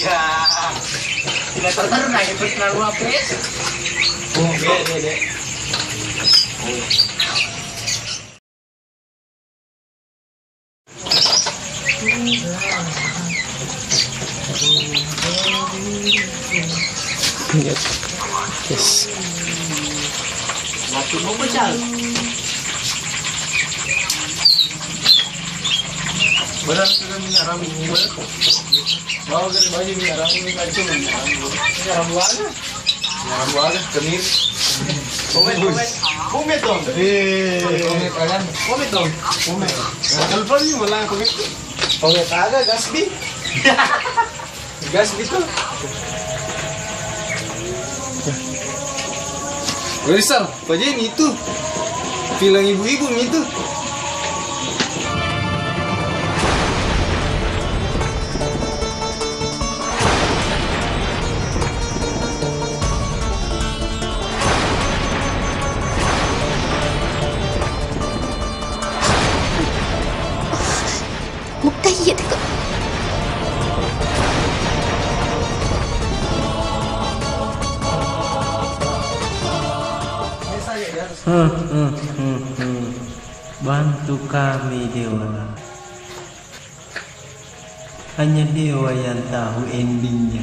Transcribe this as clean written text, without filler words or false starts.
Ya. Tidak terlalu itu terlalu apes. Oh, deh. Yes. Waktu mau pecal. Berat sudah minyak rambu berat. Bawa ke baju minyak rambu minyak itu minyak rambu ada. Rambu ada kemir. Komet dong. Komet kalian. Komet dong. Komet. Telepon ni malah komet. Komet ada gas bi. Gas gitu. Besar, aja ini itu. Bilang ibu-ibu itu.もう一回言えてく。Bantu kami Dewa. Hanya Dewa yang tahu endingnya.